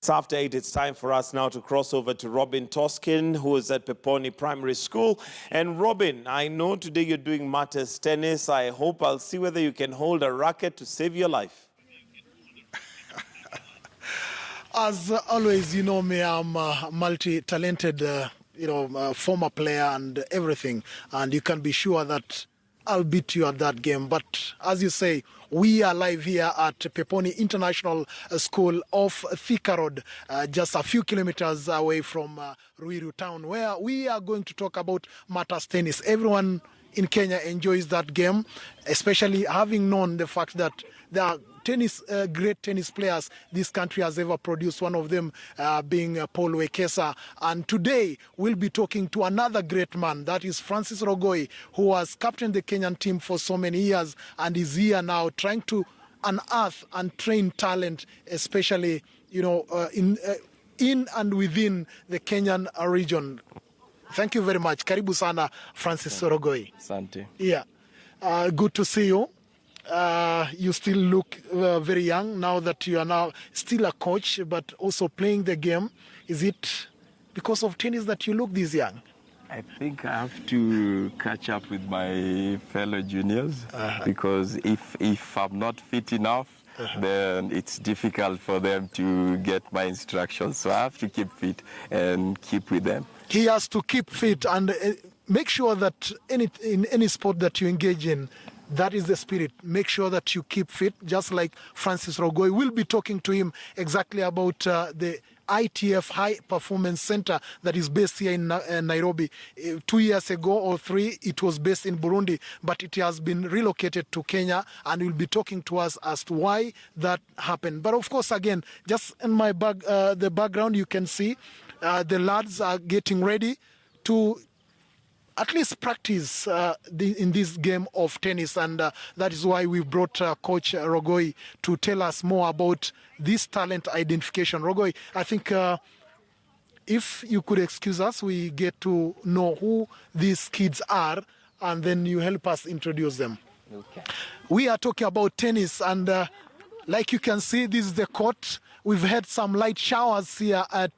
It's after 8. It's time for us now to cross over to Robin Toskin, who is at Peponi Primary School. And Robin, I know today you're doing Matters tennis. I hope I'll see whether you can hold a racket to save your life. As always, you know me, I'm a multi-talented, former player and everything. And you can be sure that I'll beat you at that game. But as you say, we are live here at Peponi International School off Thika Road, just a few kilometers away from Ruiru town, where we are going to talk about Matters tennis. Everyone in Kenya enjoys that game, especially having known the fact that there are great tennis players this country has ever produced, one of them being Paul Wekesa. And today we'll be talking to another great man, that is Francis Rogoi, who has captained the Kenyan team for so many years and is here now trying to unearth and train talent, especially in and within the Kenyan region. Thank you very much. Karibu sana, Francis Rogoi. Asante. Yeah, good to see you. You still look very young now that you are now still a coach, but also playing the game. Is it because of tennis that you look this young? I think I have to catch up with my fellow juniors because if I'm not fit enough, then it's difficult for them to get my instructions. So I have to keep fit and keep with them. He has to keep fit and make sure that in any sport that you engage in, that is the spirit. Make sure that you keep fit, just like Francis Rogoi. We'll be talking to him exactly about the ITF High Performance Center that is based here in Nairobi. 2 years ago or 3, it was based in Burundi, but it has been relocated to Kenya, and will be talking to us as to why that happened. But of course, again, just in my the background, you can see the lads are getting ready to at least practice in this game of tennis, and that is why we brought Coach Rogoi to tell us more about this talent identification. Rogoi, I think if you could excuse us, we get to know who these kids are, and then you help us introduce them. Okay. We are talking about tennis, and like you can see, this is the court. We've had some light showers here at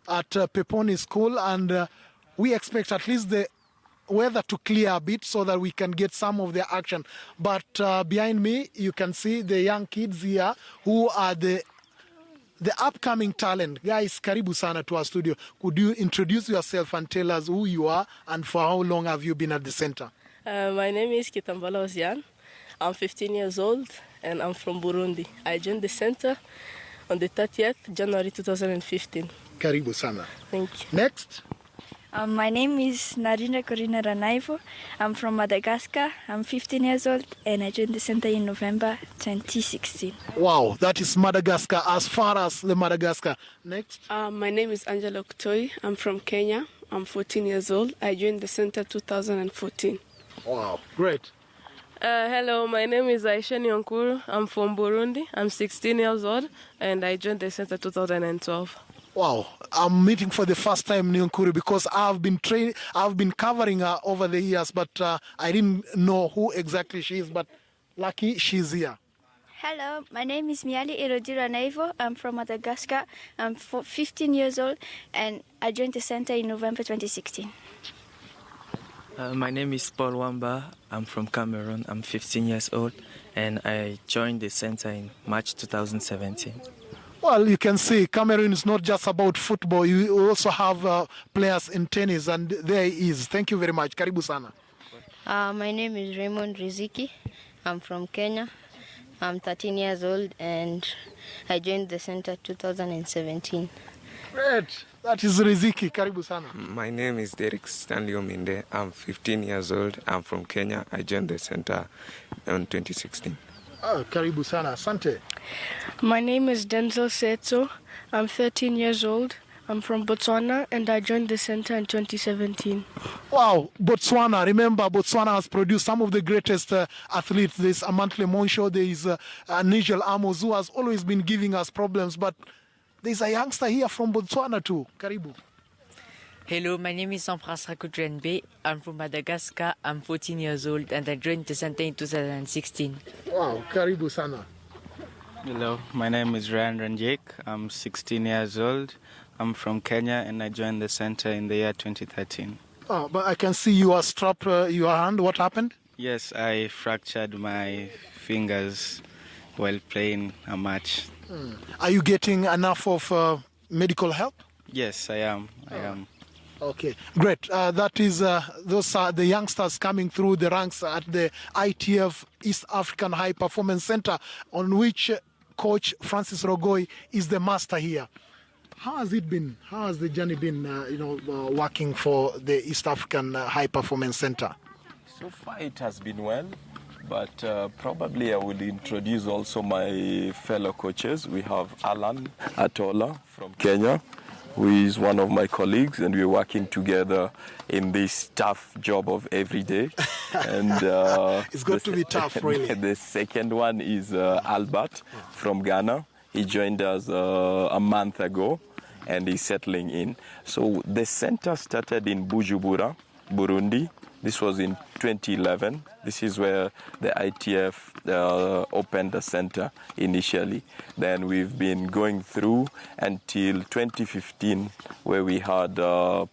Peponi School, and we expect at least the weather to clear a bit so that we can get some of the action. But behind me, you can see the young kids here who are the upcoming talent. Guys, karibu sana to our studio. Could you introduce yourself and tell us who you are and for how long have you been at the center? My name is Kitambala Ozian. I'm 15 years old and I'm from Burundi. I joined the center on the 30th January 2015. Karibu sana. Thank you. Next. My name is Narina Corina Ranaivo. I'm from Madagascar. I'm 15 years old and I joined the center in November 2016. Wow, that is Madagascar, as far as the Madagascar. Next. My name is Angela Kutoi. I'm from Kenya. I'm 14 years old. I joined the center 2014. Wow, great. Hello, my name is Aisha Nyonkuru. I'm from Burundi. I'm 16 years old and I joined the center 2012. Wow, I'm meeting for the first time Nyonkuru because I've been covering her over the years, but I didn't know who exactly she is, but lucky she's here. Hello, my name is Miali Erodira Naivo. I'm from Madagascar. I'm 15 years old and I joined the center in November 2016. My name is Paul Wamba. I'm from Cameroon. I'm 15 years old and I joined the center in March 2017. Well, you can see Cameroon is not just about football. You also have players in tennis, and there he is. Thank you very much. Karibu sana. My name is Raymond Riziki. I'm from Kenya. I'm 13 years old, and I joined the center 2017. Great. That is Riziki. Karibu sana. My name is Derek Stanley Ominde. I'm 15 years old. I'm from Kenya. I joined the center in 2016. Oh, karibu sana. Asante. My name is Denzel Setso. I'm 13 years old. I'm from Botswana and I joined the center in 2017. Wow, Botswana. Remember, Botswana has produced some of the greatest athletes. There's Amantle Monsho, there is Nigel Amos, who has always been giving us problems. But there's a youngster here from Botswana too. Karibu. Hello, my name is Sampras Rakutrenbe. I'm from Madagascar. I'm 14 years old and I joined the center in 2016. Wow, karibu sana. Hello, my name is Ryan Ranjik. I'm 16 years old. I'm from Kenya and I joined the center in the year 2013. Oh, but I can see you are strapped your hand. What happened? Yes, I fractured my fingers while playing a match. Are you getting enough of medical help? Yes, I am. Okay, great. That is, those are the youngsters coming through the ranks at the ITF East African High Performance Center, on which Coach Francis Rogoi is the master here. How has it been? How has the journey been, working for the East African High Performance Center? So far it has been well, but probably I will introduce also my fellow coaches. We have Alan Atola from Kenya, who is one of my colleagues, and we're working together in this tough job of every day. And it's got to be tough, really. The second one is Albert from Ghana. He joined us a month ago, and he's settling in. So the center started in Bujumbura, Burundi. This was in 2011. This is where the ITF opened the center initially. Then we've been going through until 2015, where we had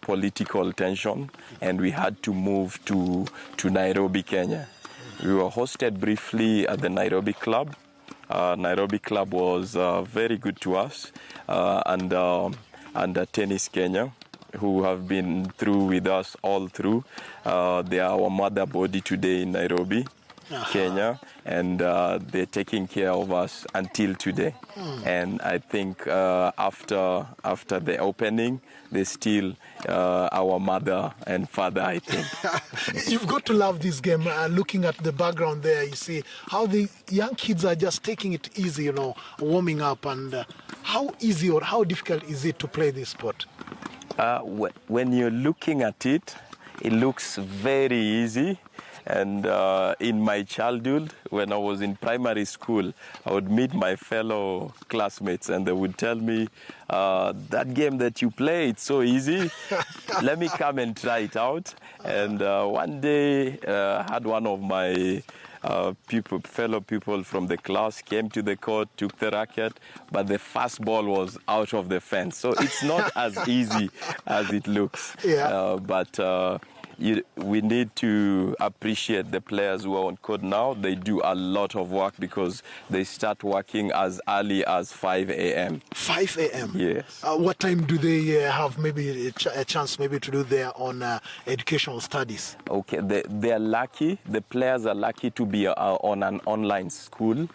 political tension and we had to move to Nairobi, Kenya. We were hosted briefly at the Nairobi Club. Nairobi Club was very good to us, and Tennis Kenya, who have been through with us all through. They are our mother body today in Nairobi, Kenya, and they're taking care of us until today. And I think after the opening, they're still our mother and father, I think. You've got to love this game. Looking at the background there, you see how the young kids are just taking it easy, warming up. And how easy or how difficult is it to play this sport? When you're looking at it, it looks very easy. And in my childhood, when I was in primary school, I would meet my fellow classmates and they would tell me, that game that you play, it's so easy. Let me come and try it out. And one day, I had one of my fellow people from the class came to the court, took the racket, but the first ball was out of the fence. So it's not as easy as it looks. But we need to appreciate the players who are on court now. They do a lot of work because they start working as early as 5 a.m. 5 a.m.? Yes. What time do they have maybe a chance maybe to do their own educational studies? Okay, they're lucky. The players are lucky to be on an online school.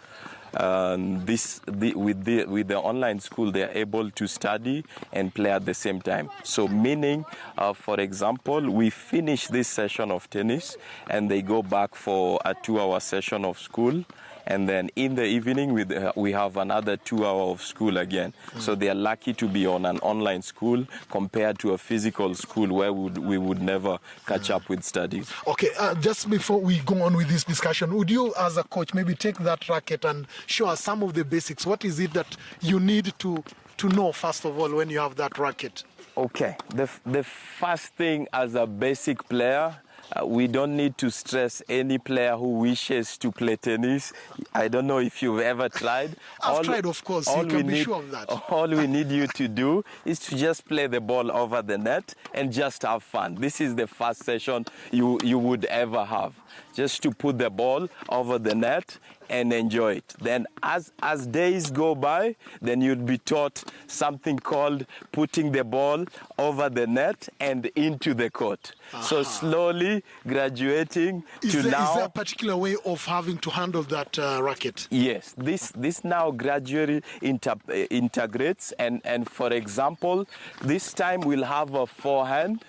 With the online school, they are able to study and play at the same time. So meaning, for example, we finish this session of tennis and they go back for a 2-hour session of school. And then in the evening, we have another 2 hours of school again. So they are lucky to be on an online school compared to a physical school where we would never catch up with studies. Okay, just before we go on with this discussion, would you as a coach maybe take that racket and show us some of the basics? What is it that you need to know first of all when you have that racket? Okay, the first thing as a basic player, we don't need to stress any player who wishes to play tennis. I don't know if you've ever tried. I've tried, of course. You can be sure of that. All we need you to do is to just play the ball over the net and just have fun. This is the first session you would ever have. Just to put the ball over the net and enjoy it. Then as days go by, then you'll be taught something called putting the ball over the net and into the court. So slowly graduating to now. Is there a particular way of having to handle that racket? Yes, this now gradually integrates, and for example, this time we'll have a forehand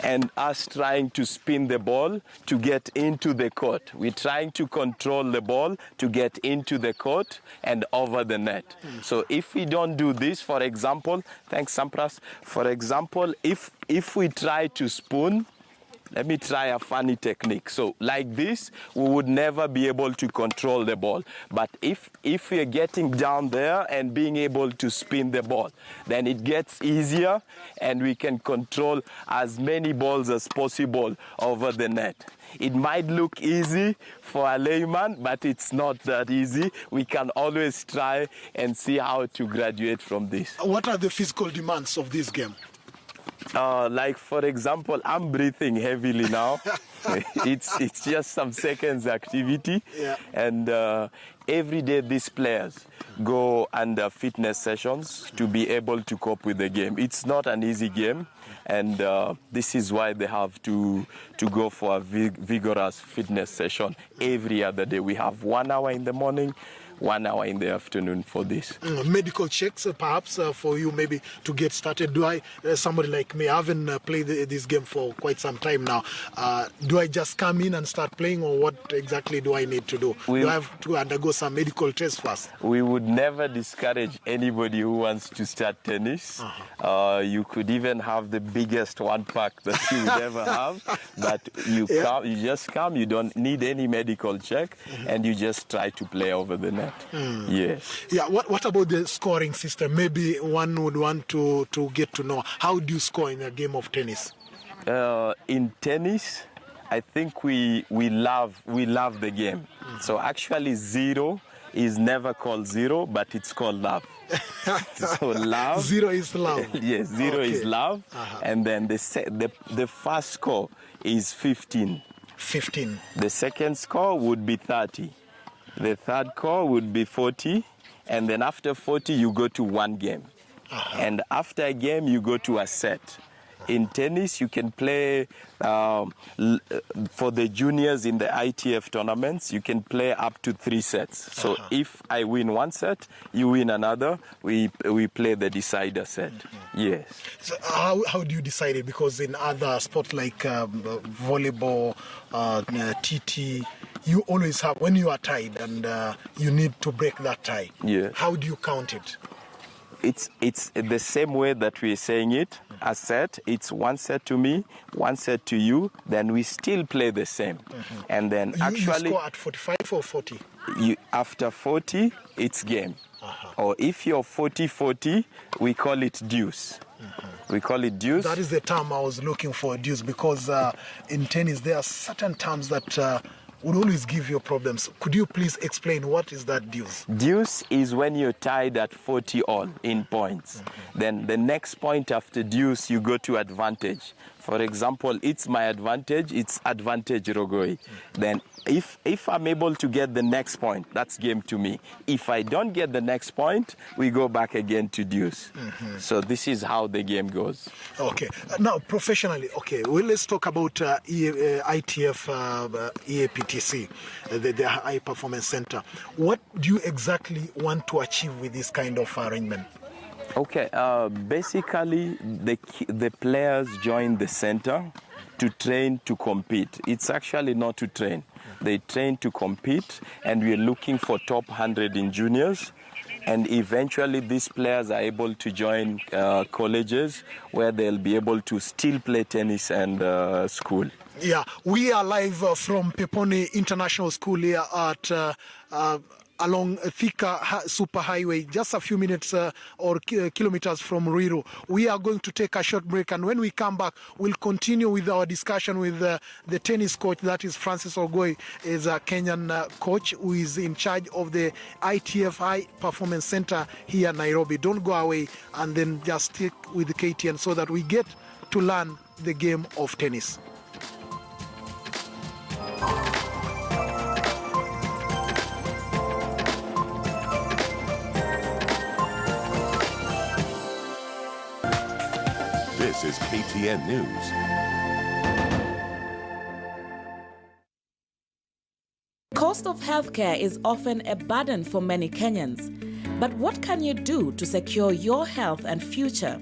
and us trying to spin the ball to get into the court. We're trying to control the ball to get into the court and over the net. So if we don't do this, for example, thanks Sampras, for example, if we try to spoon, let me try a funny technique. So like this, we would never be able to control the ball. But if we're getting down there and being able to spin the ball, then it gets easier and we can control as many balls as possible over the net. It might look easy for a layman, but it's not that easy. We can always try and see how to graduate from this. What are the physical demands of this game? Like, for example, I'm breathing heavily now. It's just some seconds activity. Yeah. And every day these players go under fitness sessions to be able to cope with the game. It's not an easy game. And this is why they have to go for a vigorous fitness session every other day. We have 1 hour in the morning, 1 hour in the afternoon for this. Medical checks, perhaps, for you maybe to get started. Do I, somebody like me, I haven't played this game for quite some time now. Do I just come in and start playing, or what exactly do I need to do? Do I have to undergo some medical tests first? We would never discourage anybody who wants to start tennis. You could even have the biggest one pack that you would ever have, but you just come, you don't need any medical check, and you just try to play over the net. Yes. Yeah. What about the scoring system? Maybe one would want to get to know, how do you score in a game of tennis? In tennis, I think we love the game. So actually, zero is never called zero, but it's called love. So love. Zero is love. Yes, zero is love, and then the first score is 15. 15. The second score would be 30. The third score would be 40, and then after 40 you go to one game, and after a game you go to a set. In tennis, you can play, for the juniors in the ITF tournaments, you can play up to 3 sets. So if I win one set, you win another, we play the decider set. Yes. So how do you decide it? Because in other sports like volleyball, TT, you always have, when you are tied and you need to break that tie. Yeah. How do you count it? It's the same way that we're saying it. A set, it's 1 set to me, 1 set to you, then we still play the same. And then you score at 45 or 40? After 40, it's game. Or if you're 40-40, we call it deuce. We call it deuce. That is the term I was looking for, deuce, because in tennis there are certain terms that would always give you problems. Could you please explain what is that deuce? Deuce is when you're tied at 40 all in points. Then the next point after deuce, you go to advantage. For example, it's my advantage, it's advantage Rogoi. Then if I'm able to get the next point, that's game to me. If I don't get the next point, we go back again to deuce. So this is how the game goes. Okay. Now, professionally, okay, well, let's talk about ITF EAPTC, the High Performance Center. What do you exactly want to achieve with this kind of arrangement? Okay, basically the players join the center to train to compete. It's actually not to train. They train to compete, and we're looking for top 100 in juniors. And eventually these players are able to join colleges where they'll be able to still play tennis and school. Yeah, we are live from Peponi International School here at along Thika Superhighway, just a few minutes or kilometers from Ruiru. We are going to take a short break, and when we come back, we'll continue with our discussion with the tennis coach, that is Francis Ogoi, is a Kenyan coach who is in charge of the ITF High Performance Center here in Nairobi. Don't go away, and then just stick with the KTN so that we get to learn the game of tennis. This is KTN News. Cost of healthcare is often a burden for many Kenyans. But what can you do to secure your health and future?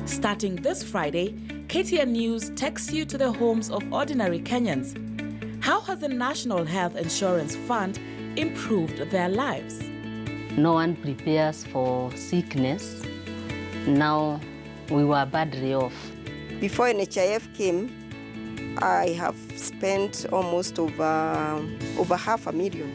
Starting this Friday, KTN News takes you to the homes of ordinary Kenyans. How has the National Health Insurance Fund improved their lives? No one prepares for sickness. Now we were badly off. Before NHIF came, I have spent almost over $500,000.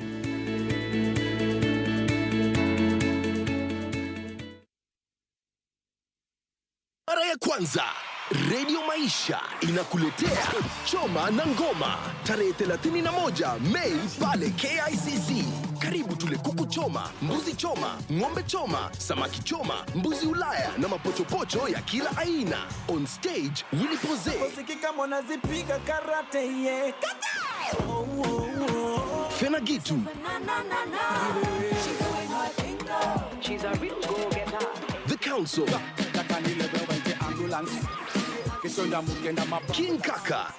Mara ya kwanza, Radio Maisha inakuletea Choma na Ngoma tarehe 31 Mei pale KICC. Karibu tule kuku choma, mbuzi choma, ng'ombe choma, samaki choma, mbuzi Ulaya na mapochopocho ya kila aina. On stage, Willy Pose. Fena Gitu. She's a real go-getter. The Council. King Kaka.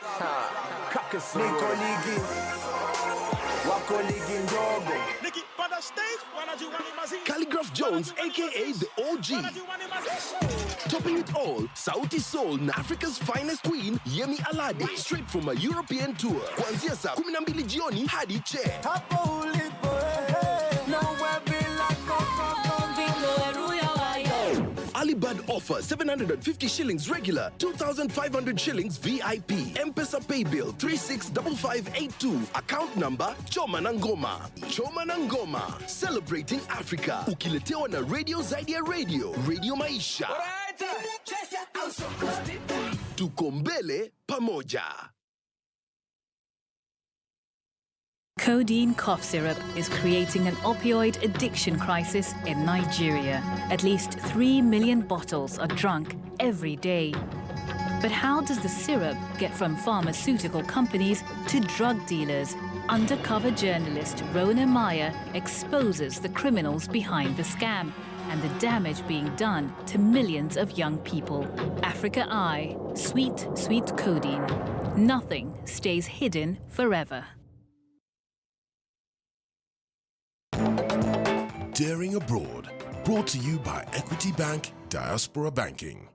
Calligraph Jones, aka the OG. Topping it all, Sauti Soul na Africa's finest queen, Yemi Alade, straight from a European tour. Kuanzia saa 12 jioni hadi che. Alibad offer 750 shillings regular, 2,500 shillings VIP. M-Pesa pay bill 365582. Account number Choma na Ngoma. Choma na Ngoma. Celebrating Africa. Ukiletewa na Radio Zaidi ya Radio. Radio Maisha. Tuko mbele pamoja. Codeine cough syrup is creating an opioid addiction crisis in Nigeria. At least 3 million bottles are drunk every day. But how does the syrup get from pharmaceutical companies to drug dealers? Undercover journalist Rona Meyer exposes the criminals behind the scam and the damage being done to millions of young people. Africa Eye, sweet, sweet codeine. Nothing stays hidden forever. Daring Abroad, brought to you by Equity Bank Diaspora Banking.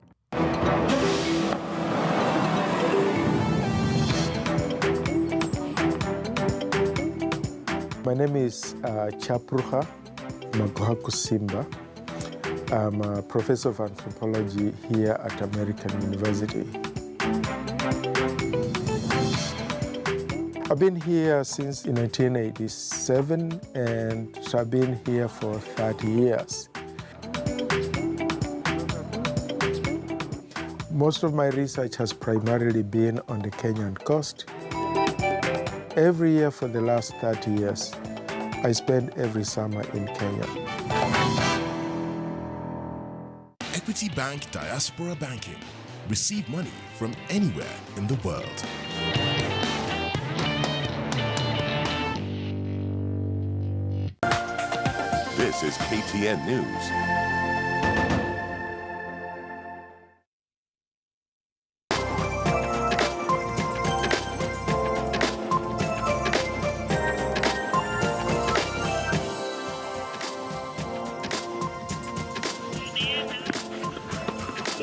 My name is Chapruha Maguhaku Simba. I'm a professor of anthropology here at American University. I've been here since 1987, and so I've been here for 30 years. Most of my research has primarily been on the Kenyan coast. Every year for the last 30 years, I spend every summer in Kenya. Equity Bank Diaspora Banking. Receive money from anywhere in the world. This is KTN News.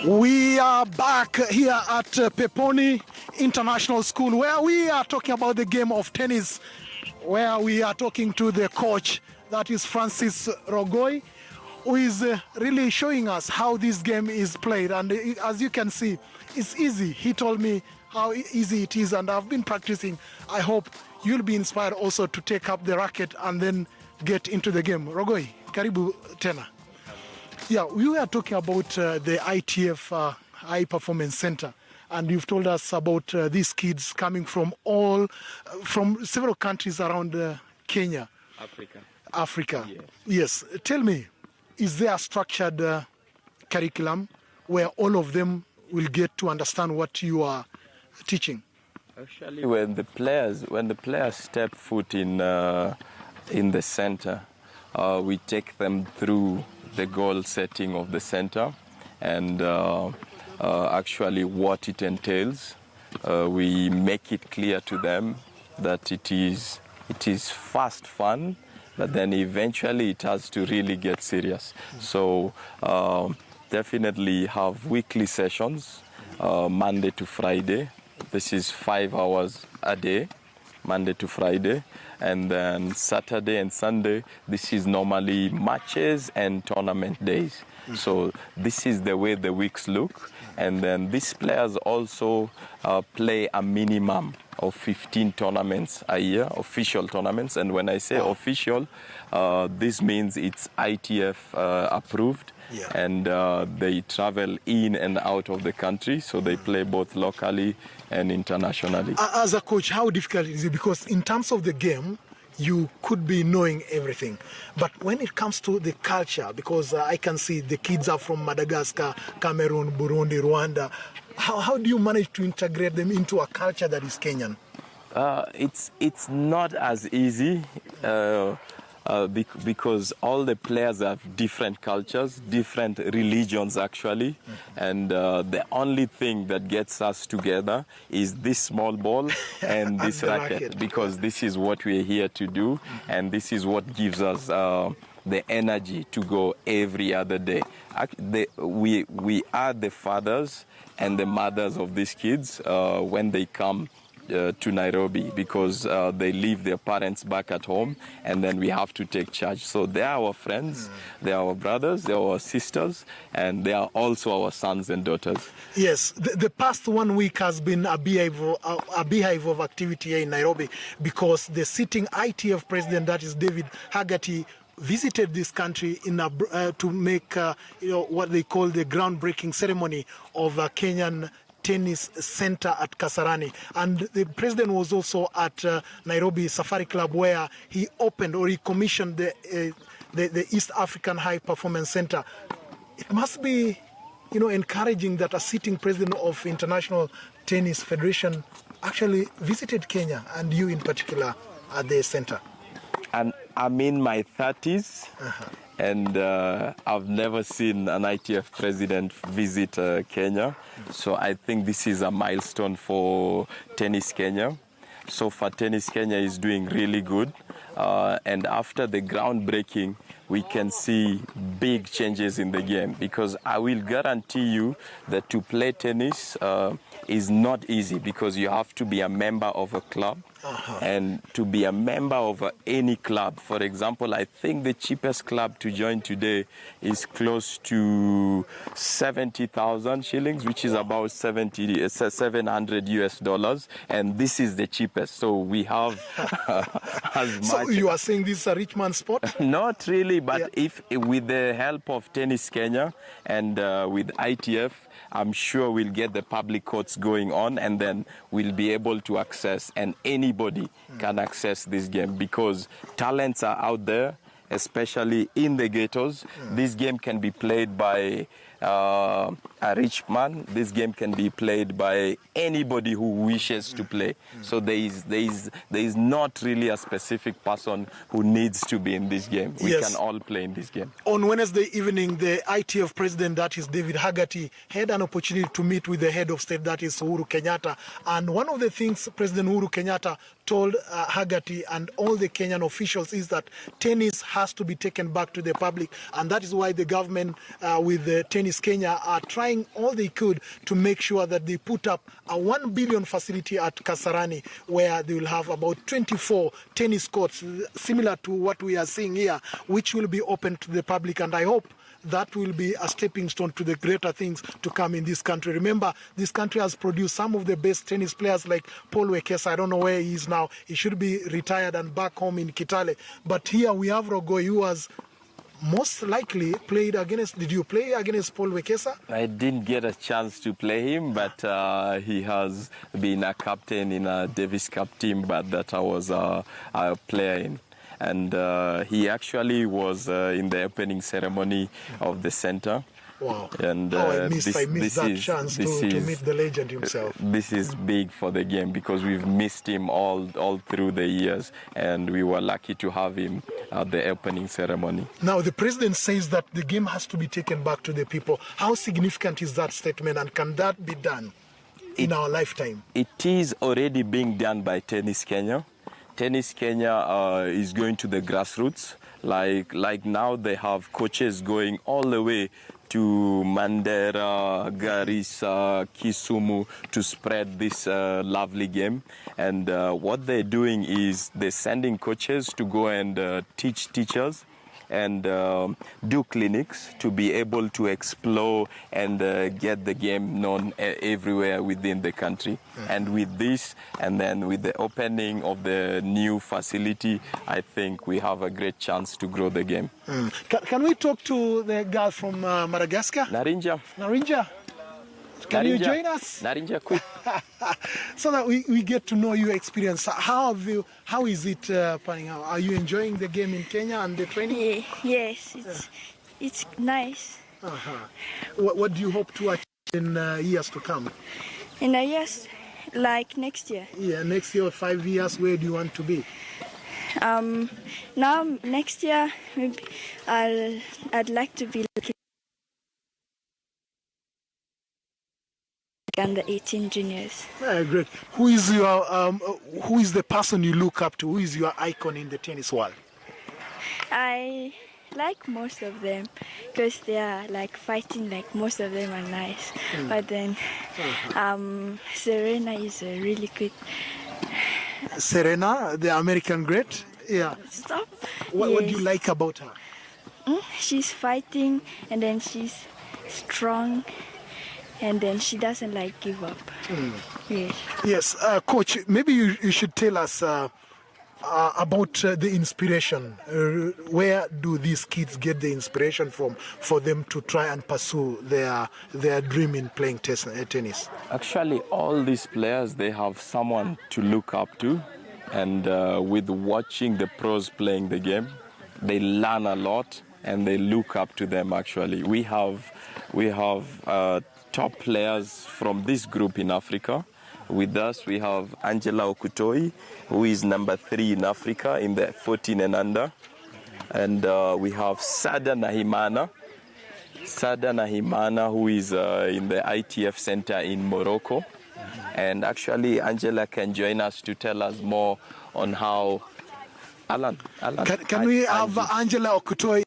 We are back here at Peponi International School, where we are talking about the game of tennis, where we are talking to the coach, that is Francis Rogoi, who is really showing us how this game is played. And as you can see, it's easy. He told me how easy it is, and I've been practicing. I hope you'll be inspired also to take up the racket and then get into the game. Rogoi, karibu tena. Yeah, we were talking about the ITF High Performance Center, and you've told us about these kids coming from from several countries around Kenya. Africa. Yes. Tell me, is there a structured curriculum where all of them will get to understand what you are teaching? Actually, when the players step foot in the center, we take them through the goal setting of the center and actually what it entails. We make it clear to them that it is fast fun, but then eventually it has to really get serious. So definitely have weekly sessions, Monday to Friday. This is 5 hours a day. Monday to Friday. And then Saturday and Sunday, this is normally matches and tournament days. So this is the way the weeks look. And then these players also play a minimum of 15 tournaments a year, official tournaments. And when I say official, this means it's ITF approved. Yeah. And they travel in and out of the country, so they play both locally and internationally. As a coach, how difficult is it? Because in terms of the game, you could be knowing everything. But when it comes to the culture, because I can see the kids are from Madagascar, Cameroon, Burundi, Rwanda, how do you manage to integrate them into a culture that is Kenyan? It's not as easy. Because all the players have different cultures, different religions actually, and the only thing that gets us together is this small ball and this racket, because this is what we're here to do, and this is what gives us the energy to go every other day. We are the fathers and the mothers of these kids when they come to Nairobi, because they leave their parents back at home, and then we have to take charge. So they are our friends, they are our brothers, they are our sisters, and they are also our sons and daughters. Yes, the past 1 week has been a beehive of activity here in Nairobi, because the sitting ITF president, that is David Haggerty, visited this country to make what they call the groundbreaking ceremony of a Kenyan tennis center at Kasarani. And the president was also at Nairobi Safari Club, where he opened or he commissioned the East African High Performance Center. It must be, encouraging that a sitting president of International Tennis Federation actually visited Kenya, and you in particular at the center. And I'm in my 30s. And I've never seen an ITF president visit Kenya. So I think this is a milestone for Tennis Kenya. So far, Tennis Kenya is doing really good. And after the groundbreaking, we can see big changes in the game, because I will guarantee you that to play tennis is not easy, because you have to be a member of a club. And to be a member of any club, for example, I think the cheapest club to join today is close to 70,000 shillings, which is about $700 US, and this is the cheapest. So we have as much. So you are saying this is a rich man's sport? Not really, but if with the help of Tennis Kenya and with ITF, I'm sure we'll get the public courts going on, and then we'll be able to access, and anybody can access this game, because talents are out there, especially in the ghettos. This game can be played by a rich man. This game can be played by anybody who wishes to play. So there is not really a specific person who needs to be in this game. We can all play in this game. On Wednesday evening, the ITF president, that is David Haggerty, had an opportunity to meet with the head of state, that is Uhuru Kenyatta. And one of the things President Uhuru Kenyatta told Haggerty and all the Kenyan officials is that tennis has to be taken back to the public. And that is why the government with the Tennis Kenya are trying all they could to make sure that they put up a 1 billion facility at Kasarani, where they will have about 24 tennis courts, similar to what we are seeing here, which will be open to the public. And I hope that will be a stepping stone to the greater things to come in this country. Remember, this country has produced some of the best tennis players like Paul Wekesa. I don't know where he is now. He should be retired and back home in Kitale. But here we have Rogoi, who has most likely played against. Did you play against Paul Wekesa? I didn't get a chance to play him, but he has been a captain in a Davis Cup team, but that I was a player in. And he actually was in the opening ceremony of the center. Wow. And I missed that chance to meet the legend himself. This is big for the game, because we've missed him all through the years, and we were lucky to have him at the opening ceremony. Now, the president says that the game has to be taken back to the people. How significant is that statement, and can that be done in our lifetime? It is already being done by Tennis Kenya. Tennis Kenya is going to the grassroots. Like now they have coaches going all the way to Mandera, Garissa, Kisumu to spread this lovely game. And what they're doing is they're sending coaches to go and teach teachers and do clinics to be able to explore and get the game known everywhere within the country. And with this, and then with the opening of the new facility, I think we have a great chance to grow the game. Can we talk to the girl from Madagascar? Narinja. Narinja, can you join us? Narinja, quick. So that we get to know your experience. How is it panning out? Are you enjoying the game in Kenya and the training? Yes, it's nice. What do you hope to achieve in years to come? In the years, like next year. Yeah, next year or 5 years, where do you want to be? Now next year, maybe I'd like to be looking under 18 juniors. Great. Who is the person you look up to? Who is your icon in the tennis world? I like most of them because they are like fighting. Like most of them are nice, but then Serena is a really good. Serena, the American great. Yeah. Stop. What do you like about her? She's fighting, and then she's strong. And then she doesn't like give up. Yes, Coach, maybe you should tell us about the inspiration. Where do these kids get the inspiration from for them to try and pursue their dream in playing tennis? Actually, all these players, they have someone to look up to. And with watching the pros playing the game, they learn a lot and they look up to them, actually. We have top players from this group in Africa. With us, we have Angela Okutoi, who is number 3 in Africa in the 14 and under. And we have Sada Nahimana, who is in the ITF Center in Morocco. And actually, Angela can join us to tell us more on how... Alan. Can we have Angela Okutoi?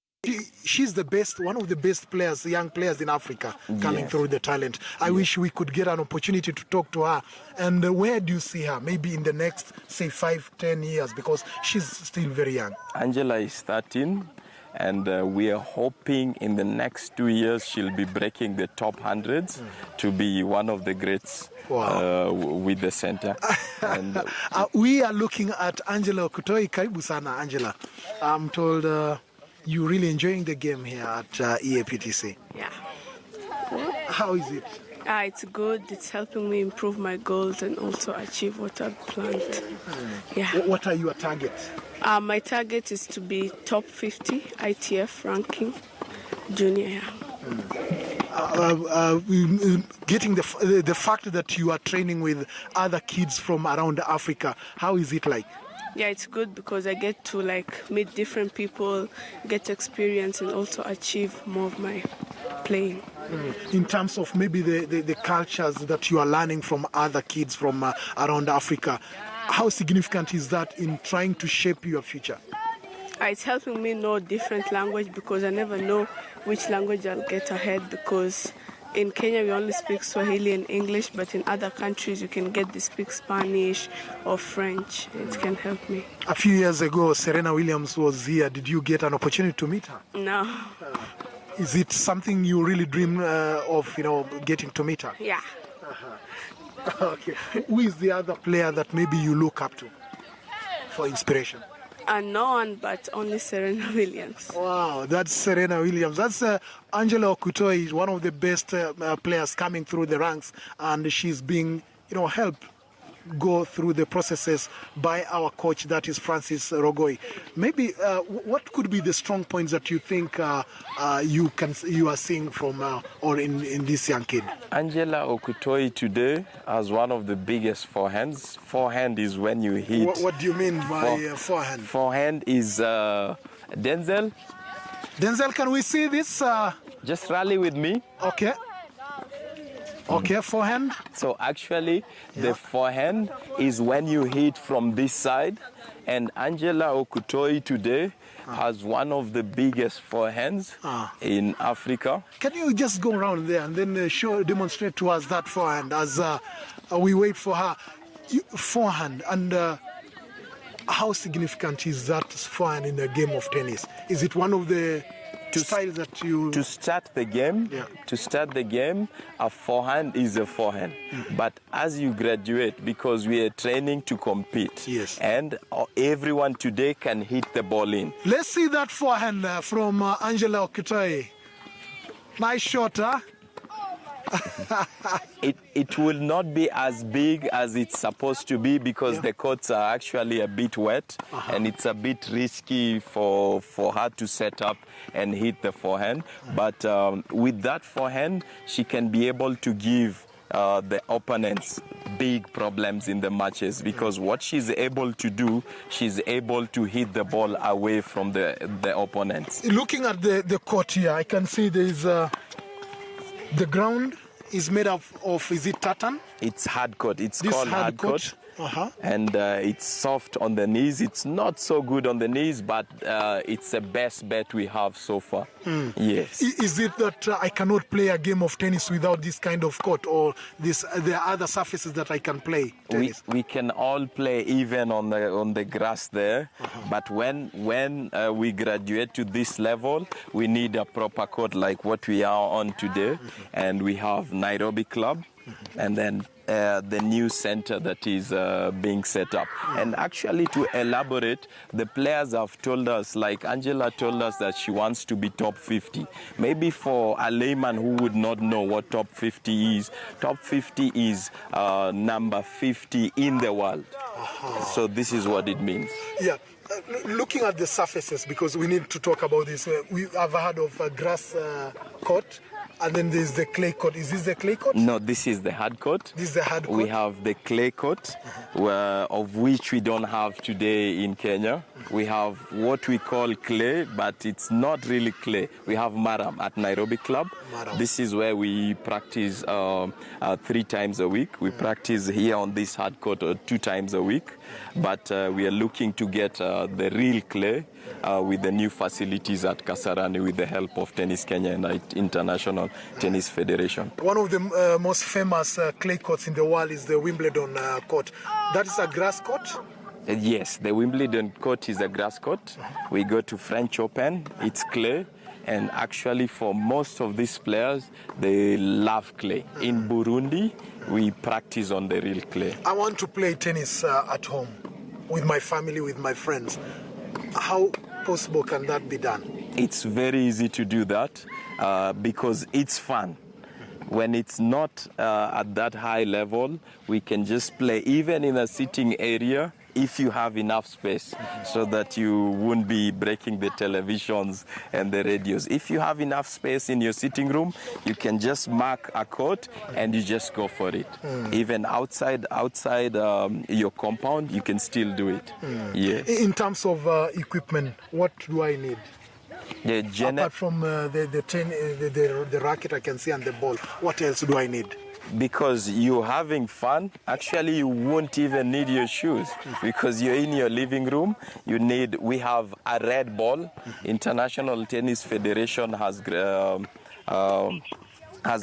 She's the best, one of the best players, young players in Africa coming through the talent. I wish we could get an opportunity to talk to her. And where do you see her? Maybe in the next, say, 5-10 years, because she's still very young. Angela is 13, and we are hoping in the next 2 years she'll be breaking the top hundreds to be one of the greats with the center. And, we are looking at Angela Okutoi. Karibu sana, Angela. I'm told... you're really enjoying the game here at EAPTC. Yeah. How is it? It's good. It's helping me improve my goals and also achieve what I've planned. Yeah. What are your targets? My target is to be top 50 ITF ranking junior. Getting the fact that you are training with other kids from around Africa, how is it like? Yeah, it's good because I get to meet different people, get experience, and also achieve more of my playing. In terms of maybe the cultures that you are learning from other kids from around Africa, how significant is that in trying to shape your future? It's helping me know different language because I never know which language I'll get ahead, because in Kenya we only speak Swahili and English, but in other countries you can get to speak Spanish or French. It can help me. A few years ago, Serena Williams was here. Did you get an opportunity to meet her? No. Is it something you really dream of, getting to meet her? Yeah. Okay. Who is the other player that maybe you look up to for inspiration? No one, but only Serena Williams. Wow, that's Serena Williams. That's Angela Okutoi, one of the best players coming through the ranks, and she's being, helped go through the processes by our coach, that is Francis Rogoi. Maybe what could be the strong points that you think you are seeing from or in this young kid? Angela Okutoi today has one of the biggest forehands. Forehand is when you hit. What do you mean by forehand? Forehand is Denzel. Denzel, can we see this? Just rally with me. Okay. Okay, forehand? So actually, the forehand is when you hit from this side, and Angela Okutoi today has one of the biggest forehands in Africa. Can you just go around there and then demonstrate to us that forehand as we wait for her? Forehand, and how significant is that forehand in a game of tennis? Is it one of the styles that you... To start the game, a forehand is a forehand. But as you graduate, because we are training to compete, and everyone today can hit the ball in. Let's see that forehand from Angela Okutoi. Nice shot, huh? It will not be as big as it's supposed to be because the courts are actually a bit wet, and it's a bit risky for her to set up and hit the forehand. But with that forehand, she can be able to give the opponents big problems in the matches, because what she's able to do, she's able to hit the ball away from the opponents. Looking at the court here, I can see there is the ground is made of is it tartan? It's hard court. It's called hard court. And it's soft on the knees. It's not so good on the knees, but it's the best bet we have so far. Yes. Is it that I cannot play a game of tennis without this kind of court, or there are other surfaces that I can play tennis? We can all play even on the grass there, but when we graduate to this level, we need a proper court like what we are on today, and we have Nairobi Club, and then the new center that is being set up. And actually, to elaborate, the players have told us, like Angela told us, that she wants to be top 50. Maybe for a layman who would not know what top 50 is, top 50 is number 50 in the world. So this is what it means. Yeah. Looking at the surfaces, because we need to talk about this, we have heard of a grass court, and then there's the clay court. Is this the clay court? No, this is the hard court. This is the hard court? We have the clay court, of which we don't have today in Kenya. We have what we call clay, but it's not really clay. We have Maram at Nairobi Club. This is where we practice 3 times a week. We practice here on this hard court 2 times a week. But we are looking to get the real clay with the new facilities at Kasarani with the help of Tennis Kenya and International Tennis Federation. One of the most famous clay courts in the world is the Wimbledon court. That is a grass court? Yes, the Wimbledon court is a grass court. We go to French Open, it's clay. And actually, for most of these players, they love clay. In Burundi, we practice on the real clay. I want to play tennis at home with my family, with my friends. How possible can that be done? It's very easy to do that because it's fun. When it's not at that high level, we can just play even in a sitting area if you have enough space, so that you won't be breaking the televisions and the radios. If you have enough space in your sitting room, you can just mark a court and you just go for it. Even outside your compound, you can still do it. Yes. In terms of equipment, what do I need? Apart from the racket I can see and the ball, what else do I need? Because you're having fun, actually you won't even need your shoes because you're in your living room. We have a red ball. International Tennis Federation has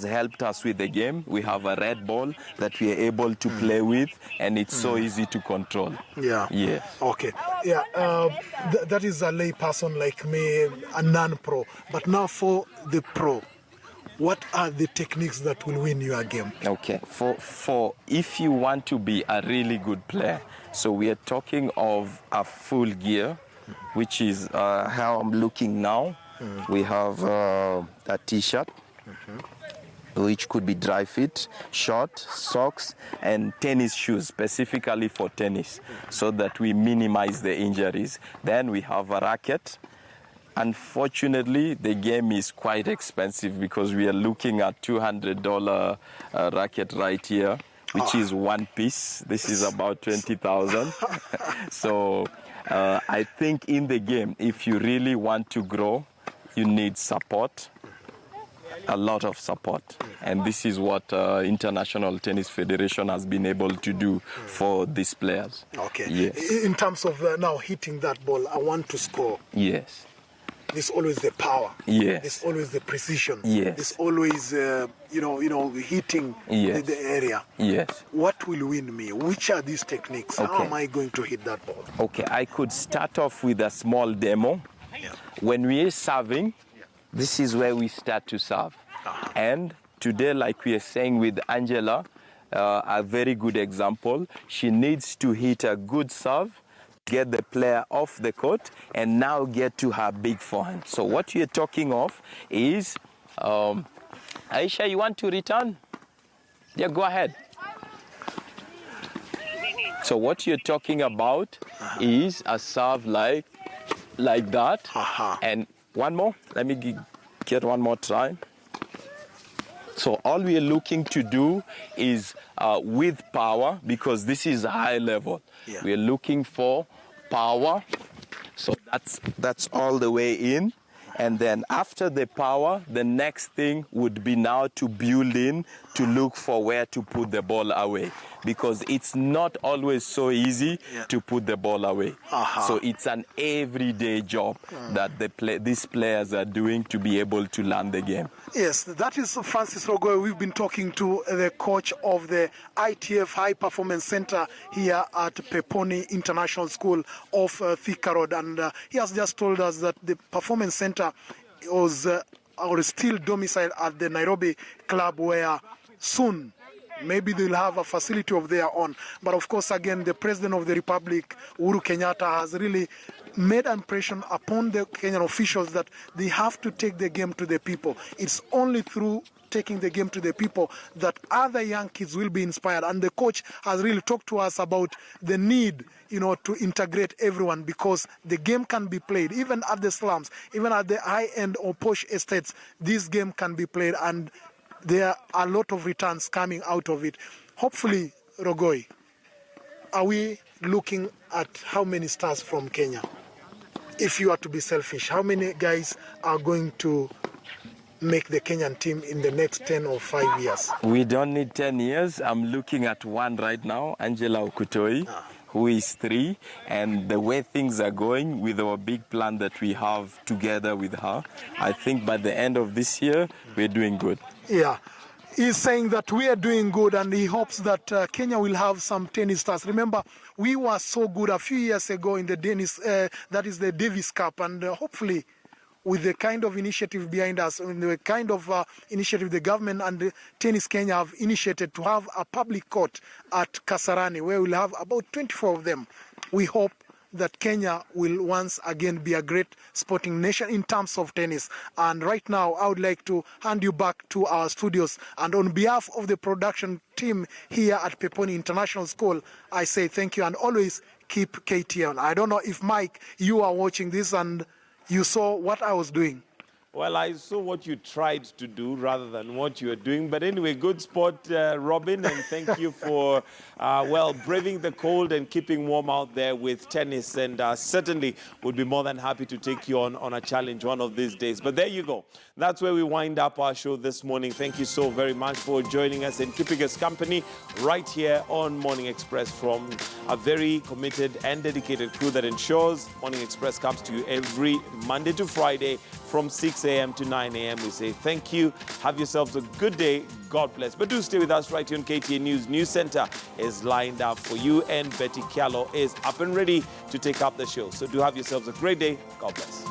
helped us with the game. We have a red ball that we are able to play with, and it's so easy to control. Yeah. Yeah. Okay. Yeah. That is a lay person like me, a non-pro. But now for the pro, what are the techniques that will win you a game? Okay. For if you want to be a really good player, so we are talking of a full gear, which is how I'm looking now. We have a T-shirt, which could be dry fit, short, socks, and tennis shoes, specifically for tennis, so that we minimize the injuries. Then we have a racket. Unfortunately, the game is quite expensive because we are looking at $200 racket right here, which is one piece. This is about 20,000. So I think in the game, if you really want to grow, you need support. A lot of support. And this is what International Tennis Federation has been able to do for these players. Okay. Yes. In terms of now hitting that ball, I want to score. Yes. There's always the power. Yes. There's always the precision. Yes. There's always, hitting Yes. the area. Yes. What will win me? Which are these techniques? How Okay. am I going to hit that ball? Okay, I could start off with a small demo. When we are serving, this is where we start to serve. And today, like we are saying with Angela, a very good example, she needs to hit a good serve, get the player off the court, and now get to her big forehand. So what you're talking of is, Aisha, you want to return? Yeah, go ahead. So what you're talking about is a serve like that. And one more, let me get one more try. So all we are looking to do is with power, because this is high level. Yeah. We are looking for power. So that's all the way in. And then after the power, the next thing would be now to build in, to look for where to put the ball away. Because it's not always so easy to put the ball away. So it's an everyday job that these players are doing to be able to learn the game. Yes, that is Francis Rogoy. We've been talking to the coach of the ITF High Performance Center here at Peponi International School of Thika Road. And he has just told us that the Performance Center was or is still domiciled at the Nairobi club, where soon maybe they'll have a facility of their own. But of course, again, the President of the Republic, Uhuru Kenyatta, has really made an impression upon the Kenyan officials that they have to take the game to the people. It's only through taking the game to the people that other young kids will be inspired. And the coach has really talked to us about the need, to integrate everyone, because the game can be played even at the slums, even at the high-end or posh estates. This game can be played, and there are a lot of returns coming out of it. Hopefully, Rogoy, are we looking at how many stars from Kenya? If you are to be selfish, how many guys are going to make the Kenyan team in the next 10 or 5 years? We don't need 10 years. I'm looking at one right now, Angela Okutoi, who is 3. And the way things are going with our big plan that we have together with her, I think by the end of this year, we're doing good. Yeah. He's saying that we are doing good, and he hopes that Kenya will have some tennis stars. Remember, we were so good a few years ago in the that is the Davis Cup, and hopefully with the kind of initiative behind us, and the kind of initiative the government and the Tennis Kenya have initiated to have a public court at Kasarani, where we'll have about 24 of them. We hope that Kenya will once again be a great sporting nation in terms of tennis. And right now, I would like to hand you back to our studios. And on behalf of the production team here at Peponi International School, I say thank you, and always keep KTN. I don't know if, Mike, you are watching this and you saw what I was doing. Well, I saw what you tried to do rather than what you are doing. But anyway, good sport, Robin, and thank you for, braving the cold and keeping warm out there with tennis. And certainly would be more than happy to take you on a challenge one of these days. But there you go. That's where we wind up our show this morning. Thank you so very much for joining us and keeping us company right here on Morning Express from a very committed and dedicated crew that ensures Morning Express comes to you every Monday to Friday from 6 a.m. to 9 a.m. We say thank you. Have yourselves a good day. God bless. But do stay with us right here on KTN News. News Center is lined up for you, and Betty Kialo is up and ready to take up the show. So do have yourselves a great day. God bless.